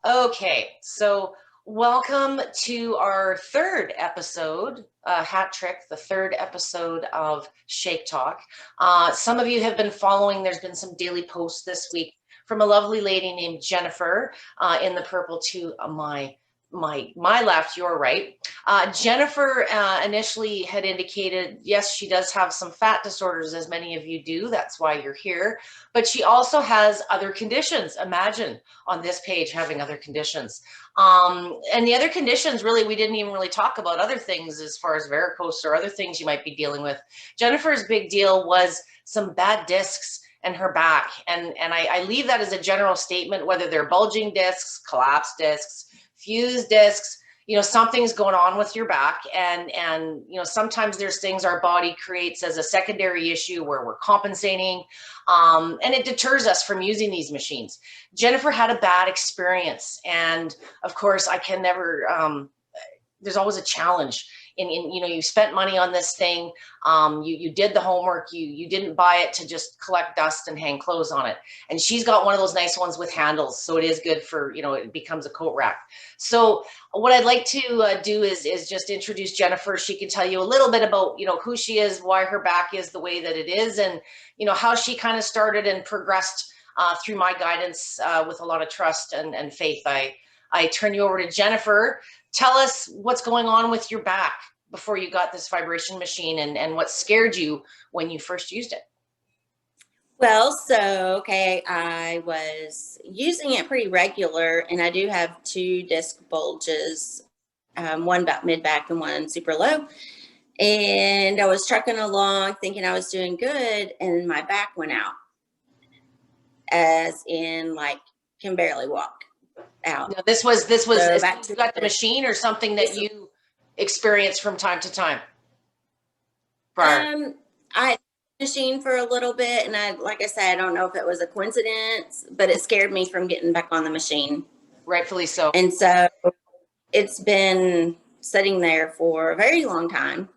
Okay, so welcome to our third episode, hat trick, the third episode of Shake Talk. Some of you have been following, there's been some daily posts this week from a lovely lady named Jennifer in the purple to my left, your right. Jennifer initially had indicated, yes, she does have some fat disorders, as many of you do. That's why you're here. But she also has other conditions. Imagine on this page having other conditions. And the other conditions, really, we didn't even really talk about other things as far as varicose or other things you might be dealing with. Jennifer's big deal was some bad discs in her back. And I leave that as a general statement, whether they're bulging discs, collapsed discs, fused discs, something's going on with your back. And sometimes there's things our body creates as a secondary issue where we're compensating, and it deters us from using these machines. Jennifer had a bad experience, and of course I can never, there's always a challenge in you spent money on this thing. You did the homework, you didn't buy it to just collect dust and hang clothes on it. And she's got one of those nice ones with handles, so it is good for, it becomes a coat rack. So what I'd like to do is just introduce Jennifer. She can tell you a little bit about, who she is, why her back is the way that it is, and how she kind of started and progressed through my guidance with a lot of trust and faith. I turn you over to Jennifer. Tell us what's going on with your back before you got this vibration machine, and what scared you when you first used it. Well, okay, I was using it pretty regular, and I do have two disc bulges, one about mid back and one super low. And I was trucking along thinking I was doing good, and my back went out, as in like can barely walk out. Now, this was So you got the machine or something that you experience from time to time prior? I machine for a little bit, and like I said, I don't know if it was a coincidence, but it scared me from getting back on the machine. Rightfully so. And so it's been sitting there for a very long time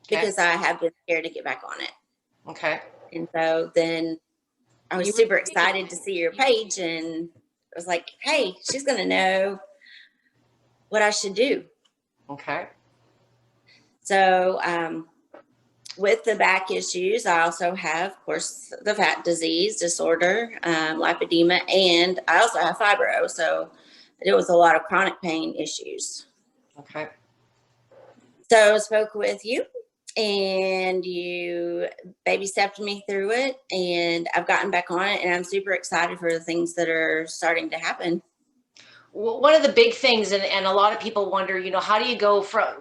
because I have been scared to get back on it. Okay. And so then I was super excited to see your page, and I was like, hey, she's going to know what I should do. Okay. So with the back issues, I also have, of course, the fat disease disorder, lipedema, and I also have fibro. So it was a lot of chronic pain issues. Okay. So I spoke with you, and you baby stepped me through it, and I've gotten back on it, and I'm super excited for the things that are starting to happen. Well, one of the big things, and a lot of people wonder, how do you go from,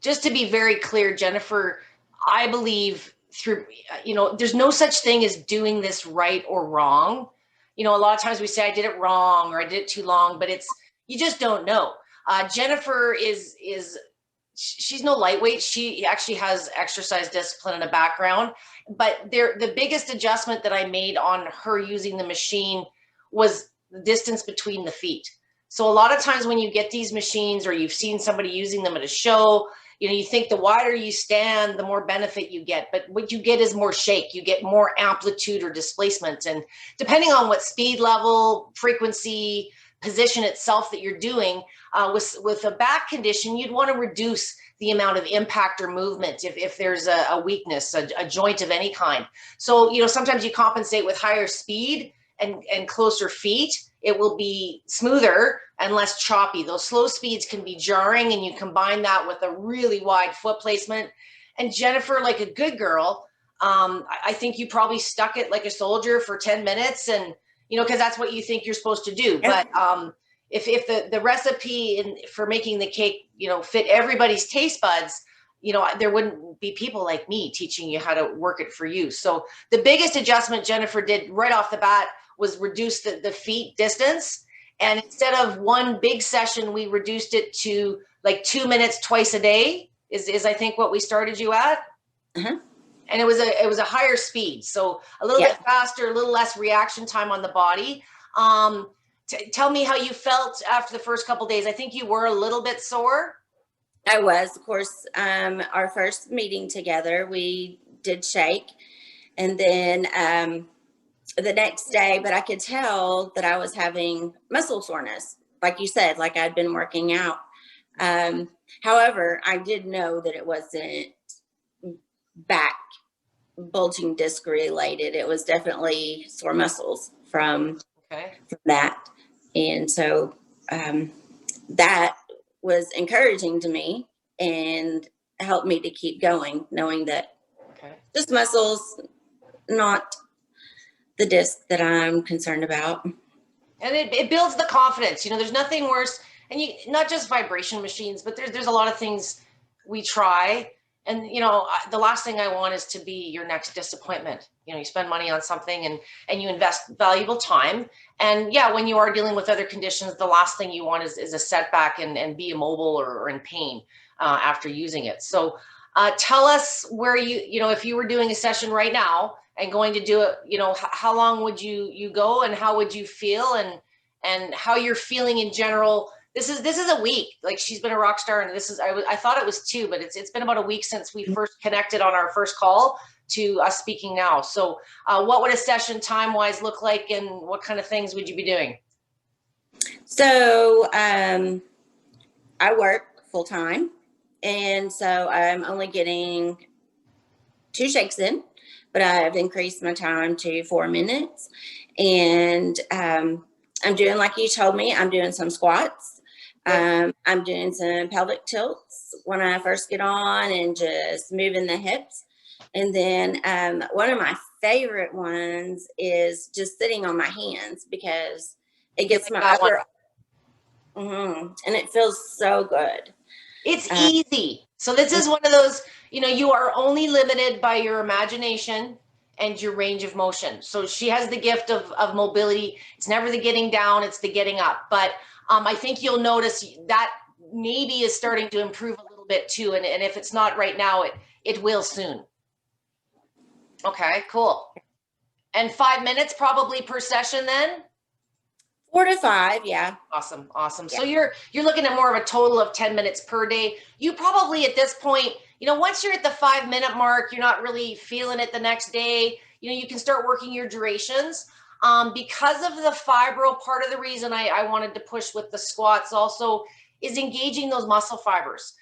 just to be very clear, Jennifer, I believe through, there's no such thing as doing this right or wrong. A lot of times we say I did it wrong or I did it too long, but you just don't know. Jennifer she's no lightweight. She actually has exercise discipline in a background, but the biggest adjustment that I made on her using the machine was the distance between the feet. So a lot of times when you get these machines or you've seen somebody using them at a show, you think the wider you stand, the more benefit you get. But what you get is more shake. You get more amplitude or displacement. And depending on what speed level, frequency, position itself that you're doing, with a back condition, you'd want to reduce the amount of impact or movement if there's a weakness, a joint of any kind. So, sometimes you compensate with higher speed and closer feet. It will be smoother and less choppy. Those slow speeds can be jarring, and you combine that with a really wide foot placement. And Jennifer, like a good girl, I think you probably stuck it like a soldier for 10 minutes, and because that's what you think you're supposed to do. But if the recipe for making the cake, fit everybody's taste buds, there wouldn't be people like me teaching you how to work it for you. So the biggest adjustment Jennifer did right off the bat was reduce the feet distance. And instead of one big session, we reduced it to like 2 minutes twice a day is I think what we started you at. Uh-huh. And it was a higher speed. So a little bit faster, a little less reaction time on the body. Tell me how you felt after the first couple of days. I think you were a little bit sore. I was, of course, our first meeting together, we did shake. And then the next day, but I could tell that I was having muscle soreness, like you said, like I'd been working out. However, I did know that it wasn't back bulging disc related. It was definitely sore muscles from that. And so that was encouraging to me and helped me to keep going, knowing that just muscles, not the disc that I'm concerned about. And it builds the confidence. There's nothing worse, and not just vibration machines, but there's a lot of things we try. And the last thing I want is to be your next disappointment. You spend money on something and you invest valuable time. And yeah, when you are dealing with other conditions, the last thing you want is a setback and be immobile or in pain after using it. So tell us where if you were doing a session right now and going to do it, how long would you go, and how would you feel, and how you're feeling in general. This is a week. Like, she's been a rock star, and I thought it was 2, but it's been about a week since we first connected on our first call to us speaking now. So what would a session time-wise look like, and what kind of things would you be doing? So I work full time, and so I'm only getting 2 shakes in, but I've increased my time to 4 minutes. And I'm doing, like you told me, I'm doing some squats. I'm doing some pelvic tilts when I first get on and just moving the hips. And then one of my favorite ones is just sitting on my hands, because it gets my upper, and it feels so good. It's easy. So this is one of those, you are only limited by your imagination and your range of motion. So she has the gift of mobility. It's never the getting down, it's the getting up. But I think you'll notice that maybe is starting to improve a little bit too. And if it's not right now, it will soon. Okay, cool. And 5 minutes probably per session then? 4 to 5, yeah. Awesome. Yeah. So you're looking at more of a total of 10 minutes per day. You probably at this point, once you're at the 5-minute mark, you're not really feeling it the next day. You can start working your durations. Because of the fibro, part of the reason I wanted to push with the squats also is engaging those muscle fibers.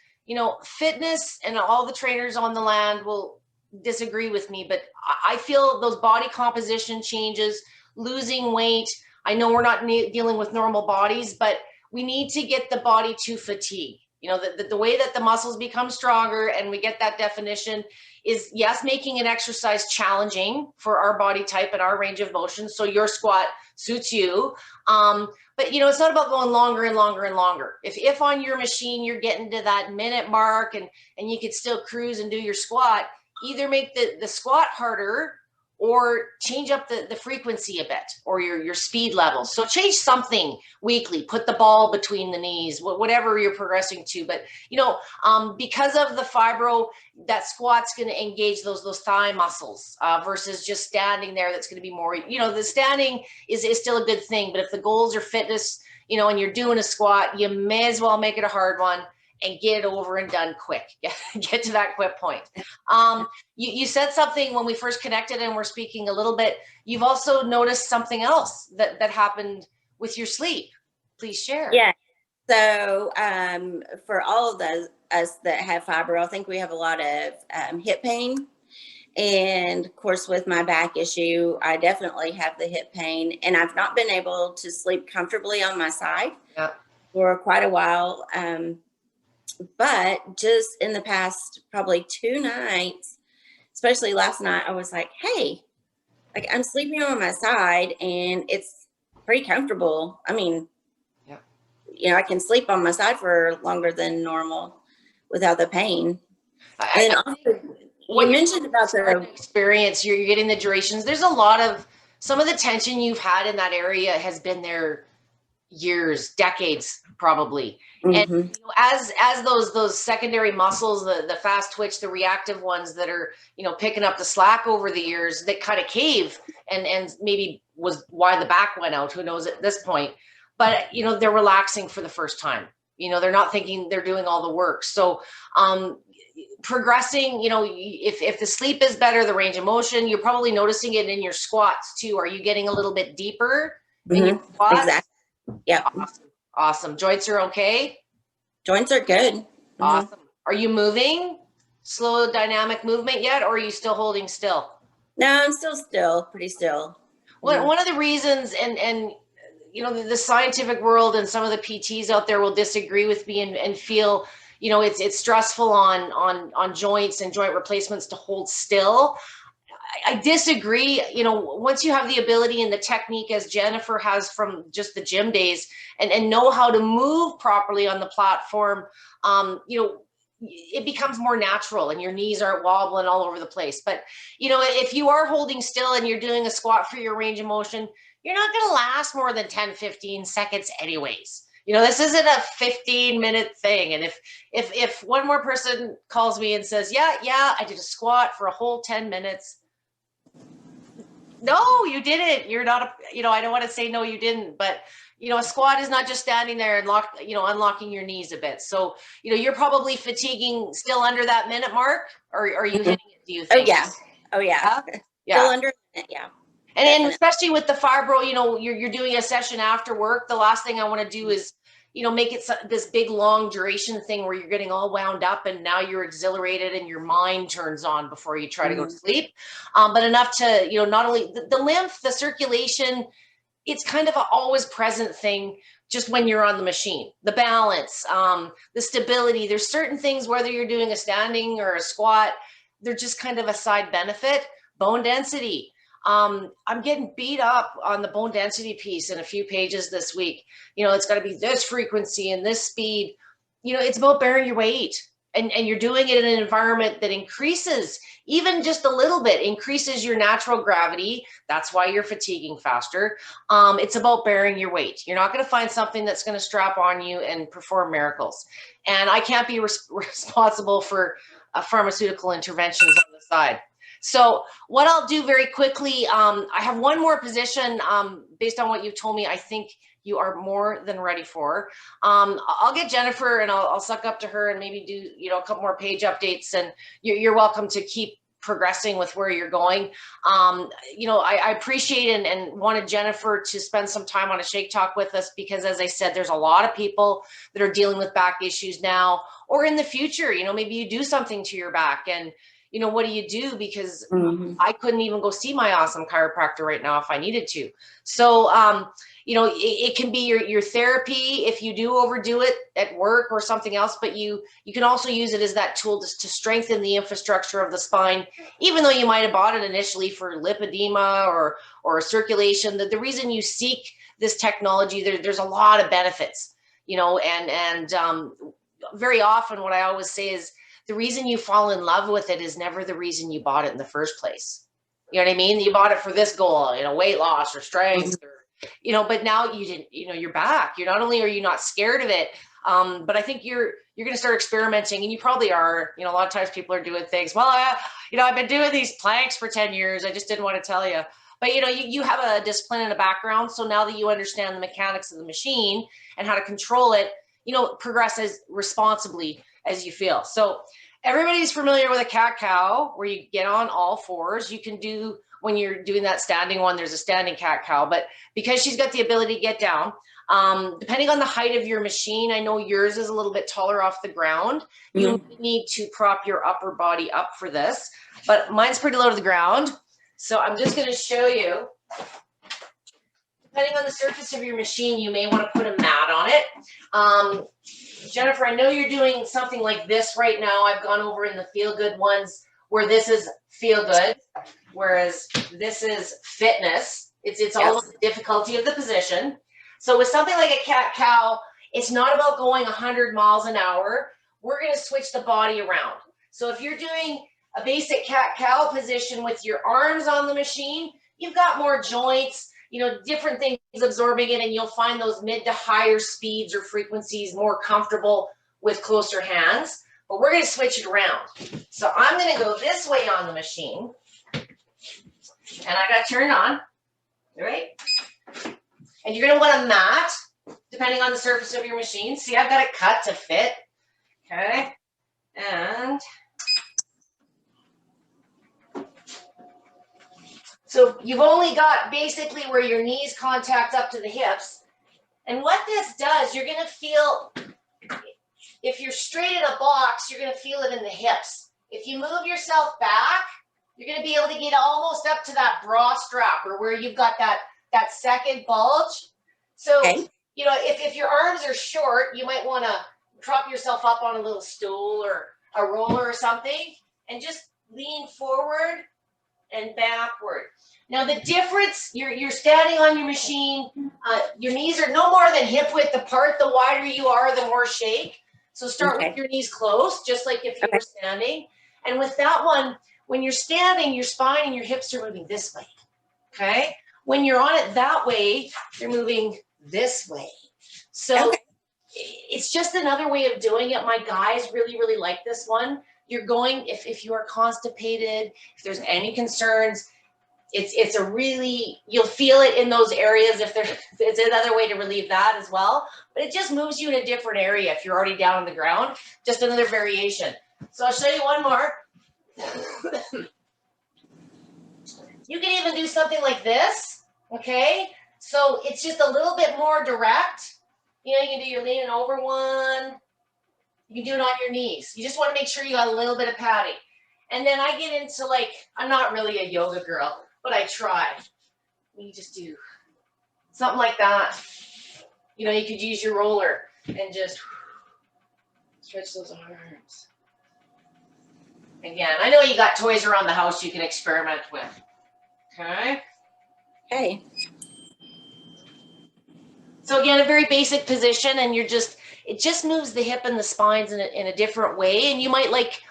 Fitness, and all the trainers on the land will disagree with me, but I feel those body composition changes, losing weight. I know we're not dealing with normal bodies, but we need to get the body to fatigue. The way that the muscles become stronger and we get that definition is, yes, making an exercise challenging for our body type and our range of motion. So your squat suits you. But it's not about going longer and longer and longer. If on your machine you're getting to that minute mark and you could still cruise and do your squat, either make the squat harder or change up the frequency a bit, or your speed levels. So change something weekly, put the ball between the knees, whatever you're progressing to. But, because of the fibro, that squat's going to engage those thigh muscles versus just standing there. That's going to be more, the standing is still a good thing. But if the goals are fitness, and you're doing a squat, you may as well make it a hard one and get it over and done quick. Get to that quick point. You said something when we first connected and we're speaking a little bit. You've also noticed something else that happened with your sleep. Please share. Yeah. So for all of us that have fibro, I think we have a lot of hip pain. And of course, with my back issue, I definitely have the hip pain, and I've not been able to sleep comfortably on my side for quite a while. But just in the past probably 2 nights, especially last night, I was like, hey, like, I'm sleeping on my side and it's pretty comfortable. I mean, I can sleep on my side for longer than normal without the pain. And also, you mentioned about the experience, you're getting the durations. There's a lot of, some of the tension you've had in that area has been there years, decades, probably. And as those secondary muscles, the fast twitch, the reactive ones that are picking up the slack over the years, that kind of cave and maybe was why the back went out. Who knows at this point? But they're relaxing for the first time. They're not thinking they're doing all the work. So progressing, if the sleep is better, the range of motion, you're probably noticing it in your squats too. Are you getting a little bit deeper in your squats? Exactly. Yeah. Awesome. Awesome. Joints are okay? Joints are good. Mhm. Awesome. Are you moving? Slow dynamic movement yet, or are you still holding still? No, I'm still, pretty still. Mhm. One of the reasons, and you know, the scientific world and some of the PTs out there will disagree with me and feel, you know, it's stressful on joints and joint replacements to hold still. I disagree. You know, once you have the ability and the technique, as Jennifer has from just the gym days, and know how to move properly on the platform, you know, it becomes more natural and your knees aren't wobbling all over the place. But, you know, if you are holding still and you're doing a squat for your range of motion, you're not going to last more than 10, 15 seconds anyways. You know, this isn't a 15-minute thing. And if one more person calls me and says, yeah, I did a squat for a whole 10 minutes, no, you didn't. You're not a, you know, I don't want to say no, you didn't, but you know, a squat is not just standing there and unlocking your knees a bit. So, you know, you're probably fatiguing still under that minute mark, or are you Mhm. hitting it, do you Oh think? yeah. Oh yeah. Yeah. Still Yeah. under a minute, yeah. And Definitely. especially with the fibro, you know, you're doing a session after work. The last thing I want to do is, you know, make it this big long duration thing where you're getting all wound up and now you're exhilarated and your mind turns on before you try to go to Mhm. sleep. But enough to, you know, not only the lymph, the circulation, it's kind of an always present thing just when you're on the machine. The balance, the stability. There's certain things, whether you're doing a standing or a squat, they're just kind of a side benefit. Bone density. I'm getting beat up on the bone density piece in a few pages this week. You know, it's got to be this frequency and this speed. You know, it's about bearing your weight. And you're doing it in an environment that increases, even just a little bit, increases your natural gravity. That's why you're fatiguing faster. It's about bearing your weight. You're not going to find something that's going to strap on you and perform miracles. And I can't be responsible for pharmaceutical interventions on the side. So what I'll do very quickly, I have one more position based on what you've told me. I think you are more than ready for. I'll get Jennifer and I'll suck up to her and maybe do, you know, a couple more page updates, and you're welcome to keep progressing with where you're going. You know, I appreciate and wanted Jennifer to spend some time on a Shake Talk with us because, as I said, there's a lot of people that are dealing with back issues now or in the future. You know, maybe you do something to your back and, you know, what do you do? Because Mhm. I couldn't even go see my awesome chiropractor right now if I needed to. So, you know, it can be your therapy if you do overdo it at work or something else, but you can also use it as that tool to strengthen the infrastructure of the spine, even though you might have bought it initially for lipedema or circulation. The reason you seek this technology, there's a lot of benefits, you know, and very often what I always say is the reason you fall in love with it is never the reason you bought it in the first place. You know what I mean? You bought it for this goal, you know, weight loss or strength, or, you know, but now you didn't, you know, you're back. You're not only are you not scared of it, but I think you're going to start experimenting, and you probably are. You know, a lot of times people are doing things. Well, you know, I've been doing these planks for 10 years. I just didn't want to tell you. But you know, you have a discipline and a background. So now that you understand the mechanics of the machine and how to control it, you know, progress as responsibly as you feel. So everybody's familiar with a cat cow where you get on all fours. You can do, when you're doing that standing one, there's a standing cat cow, but because she's got the ability to get down, depending on the height of your machine, I know yours is a little bit taller off the ground. You Mhm. need to prop your upper body up for this, but mine's pretty low to the ground. So I'm just going to show you. Depending on the surface of your machine, you may want to put a mat on it. Jennifer, I know you're doing something like this right now. I've gone over in the feel good ones where this is feel good, whereas this is fitness. It's all about Yes. the difficulty of the position. So with something like a cat cow, it's not about going 100 miles an hour. We're going to switch the body around. So if you're doing a basic cat cow position with your arms on the machine, you've got more joints, you know, different things absorbing it, and you'll find those mid to higher speeds or frequencies more comfortable with closer hands. But we're going to switch it around. So I'm going to go this way on the machine, and I got turned on, all right? And you're going to want a mat, depending on the surface of your machine. See, I've got it cut to fit, okay? And so you've only got basically where your knees contact up to the hips. And what this does, you're going to feel, if you're straight in a box, you're going to feel it in the hips. If you move yourself back, you're going to be able to get almost up to that bra strap, or where you've got that second bulge. So, Okay. you know, if your arms are short, you might want to prop yourself up on a little stool or a roller or something, and just lean forward and backward. Now the difference, you're standing on your machine, your knees are no more than hip width apart. The wider you are, the more shake. So start with Okay. your knees close, just like if you Okay. were standing. And with that one, when you're standing, your spine and your hips are moving this way, okay? When you're on it that way, you're moving this way. So Okay. it's just another way of doing it. My guys really, really like this one. You're going, if you are constipated, if there's any concerns, it's a really, you'll feel it in those areas. If there's, it's another way to relieve that as well, but it just moves you in a different area if you're already down on the ground. Just another variation. So I'll show you one more. You can even do something like this, okay? So it's just a little bit more direct. You know, you can do your leaning over one. You can do it on your knees. You just want to make sure you got a little bit of padding. And then I get into, like, I'm not really a yoga girl, but I try. You just do something like that. You know, you could use your roller and just stretch those arms. Again, I know you got toys around the house you can experiment with. Okay. Okay. So again, a very basic position, and it just moves the hip and the spines in a different way. And you might, like,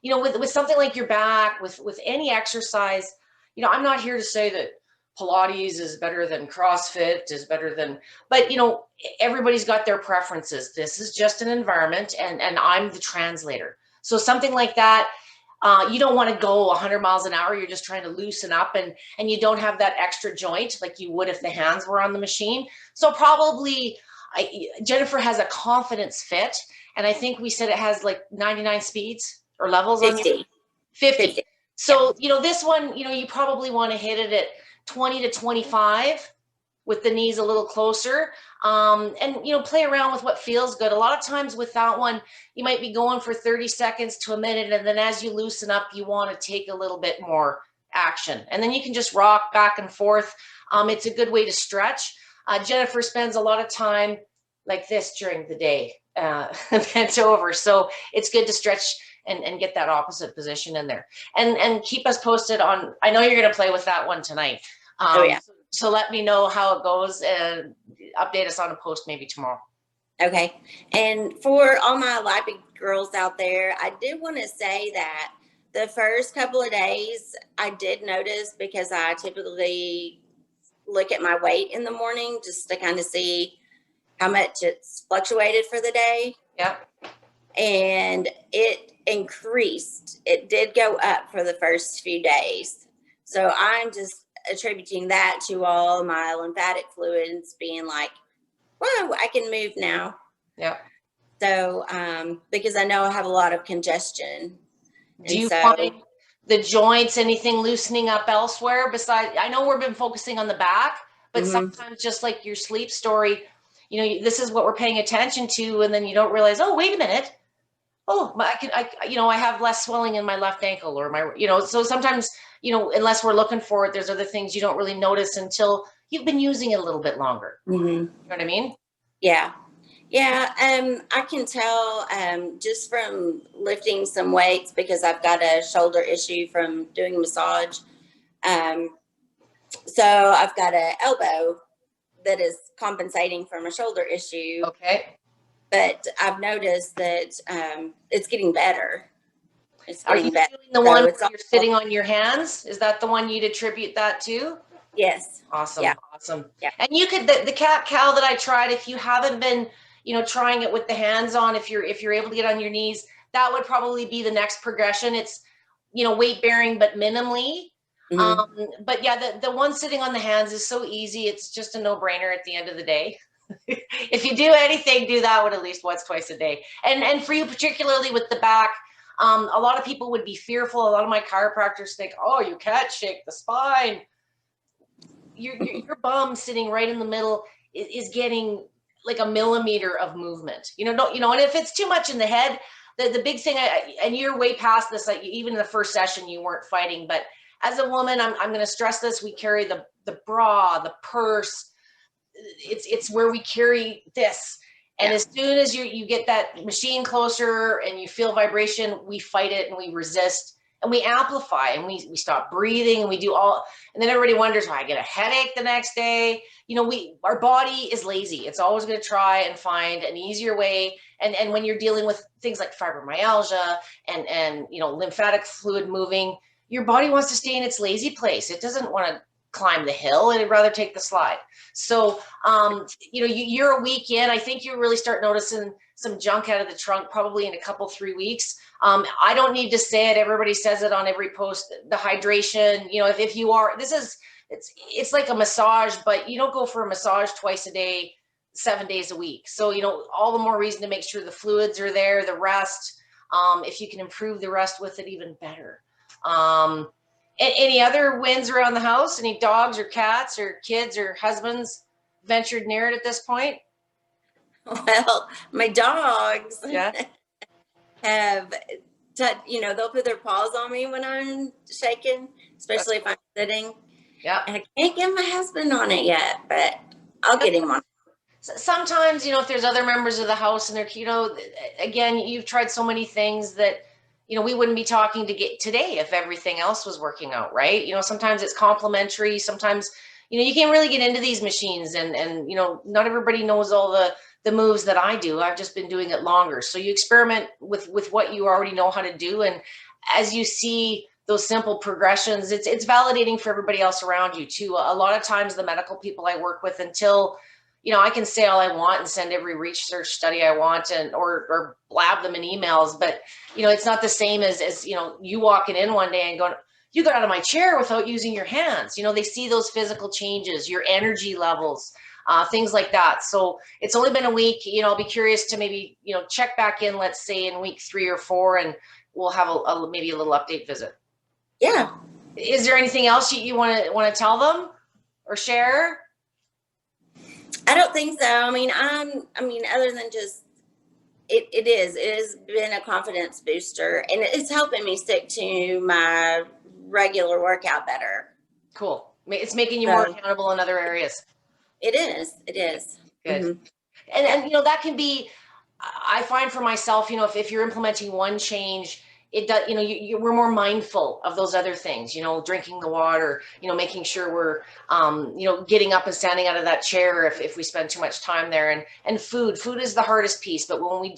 you know, with something like your back, with any exercise, you know, I'm not here to say that Pilates is better than CrossFit, is better than, but you know, everybody's got their preferences. This is just an environment, and I'm the translator. So something like that, you don't want to go 100 miles an hour. You're just trying to loosen up, and you don't have that extra joint like you would if the hands were on the machine. So probably Jennifer has a confidence fit, and I think we said it has like 99 speeds or levels on your 50. 50. 50. Yeah. So, you know, this one, you know, you probably want to hit it at 20 to 25 with the knees a little closer. And, you know, play around with what feels good. A lot of times with that one, you might be going for 30 seconds to a minute. And then as you loosen up, you want to take a little bit more action. And then you can just rock back and forth. It's a good way to stretch. Jennifer spends a lot of time like this during the day, bent over. So it's good to stretch and get that opposite position in there. And keep us posted on, I know you're going to play with that one tonight. Oh yeah. So let me know how it goes and update us on a post maybe tomorrow. Okay. And for all my Lippy girls out there, I did want to say that the first couple of days I did notice, because I typically look at my weight in the morning just to kind of see how much it's fluctuated for the day. Yep. And it increased. It did go up for the first few days. So I'm just attributing that to all my lymphatic fluids being like, whoa, I can move now. Yep. So, because I know I have a lot of congestion. Do you find the joints, anything loosening up elsewhere besides, I know we've been focusing on the back, but sometimes just like your sleep story, you know, this is what we're paying attention to. And then you don't realize, oh, wait a minute. Oh, I have less swelling in my left ankle or my, you know, so sometimes, you know, unless we're looking for it, there's other things you don't really notice until you've been using it a little bit longer. You know what I mean? Yeah. Yeah. I can tell just from lifting some weights, because I've got a shoulder issue from doing massage. So I've got an elbow that is compensating from a shoulder issue. Okay. But I've noticed that it's getting better. Are you better. doing the one where you're sitting on your hands? Is that the one you'd attribute that to? Yes. Awesome. Yeah. Awesome. Yeah. And you could, the cat cow that I tried, if you haven't been, you know, trying it with the hands on, if you're able to get on your knees, that would probably be the next progression. It's, you know, weight bearing, but minimally. But yeah, the one sitting on the hands is so easy. It's just a no brainer at the end of the day. If you do anything, do that one at least once, twice a day. And for you, particularly with the back, a lot of people would be fearful. A lot of my chiropractors think, oh, you can't shake the spine. Your bum sitting right in the middle is getting like a millimeter of movement. Don't, and if it's too much in the head, the big thing, and you're way past this, like even in the first session, you weren't fighting, but as a woman, I'm going to stress this. We carry the bra, the purse. It's where we carry this. And as soon as you get that machine closer and you feel vibration, we fight it and we resist and we amplify and we stop breathing and we do all, and then everybody wonders why I get a headache the next day. Our body is lazy. It's always going to try and find an easier way. And when you're dealing with things like fibromyalgia and lymphatic fluid moving, your body wants to stay in its lazy place. It doesn't want to climb the hill. It'd rather take the slide. So, you're a week in. I think you really start noticing some junk out of the trunk probably in a couple, 3 weeks. I don't need to say it. Everybody says it on every post. The hydration, if you are, it's like a massage, but you don't go for a massage twice a day, 7 days a week. So, all the more reason to make sure the fluids are there, the rest. If you can improve the rest with it, even better. Any other wins around the house? Any dogs or cats or kids or husbands ventured near it at this point? Well, my dogs Yeah. have, they'll put their paws on me when I'm shaking, especially if I'm sitting. Yeah. And I can't get my husband on it yet, but I'll get him on. Sometimes, if there's other members of the house and they're, again, you've tried so many things that, we wouldn't be talking today if everything else was working out, right? Sometimes it's complementary. Sometimes, you can't really get into these machines and not everybody knows all the moves that I do. I've just been doing it longer. So you experiment with what you already know how to do. And as you see those simple progressions, it's validating for everybody else around you too. A lot of times the medical people I work with, until I can say all I want and send every research study I want or blab them in emails, but it's not the same as you walking in one day and going, you got out of my chair without using your hands. They see those physical changes, your energy levels, things like that. So it's only been a week. I'll be curious to maybe check back in, let's say in week 3 or 4, and we'll have maybe a little update visit. Yeah. Is there anything else you want to tell them or share? I don't think so. I mean, other than just it has been a confidence booster, and it's helping me stick to my regular workout better. Cool. It's making you more accountable in other areas. It is. Good. Mm-hmm. And that can be, I find for myself, if you're implementing one change, it does, we're more mindful of those other things, drinking the water, making sure we're, getting up and standing out of that chair if we spend too much time there, and food is the hardest piece. But when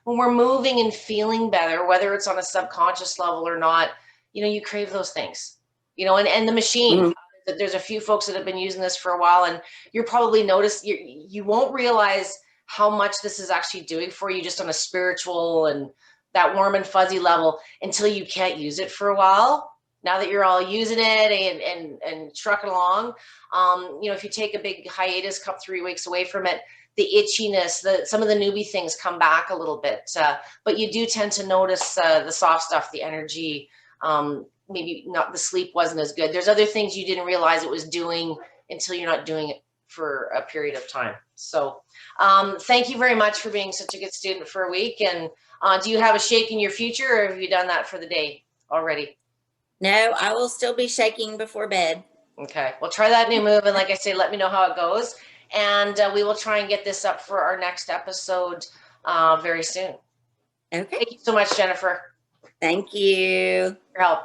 we're moving and feeling better, whether it's on a subconscious level or not, you crave those things, and the machine. Mm-hmm. There's a few folks that have been using this for a while, and you're probably noticed you won't realize how much this is actually doing for you just on a spiritual and that warm and fuzzy level until you can't use it for a while. Now that you're all using it and trucking along, if you take a big hiatus, couple 3 weeks away from it, the itchiness, some of the newbie things come back a little bit, but you do tend to notice the soft stuff, the energy. Maybe not, the sleep wasn't as good. There's other things you didn't realize it was doing until you're not doing it for a period of time. So thank you very much for being such a good student for a week. And do you have a shake in your future, or have you done that for the day already? No, I will still be shaking before bed. Okay, well, try that new move. And like I say, let me know how it goes. And we will try and get this up for our next episode very soon. Okay. Thank you so much, Jennifer. Thank you. For your help.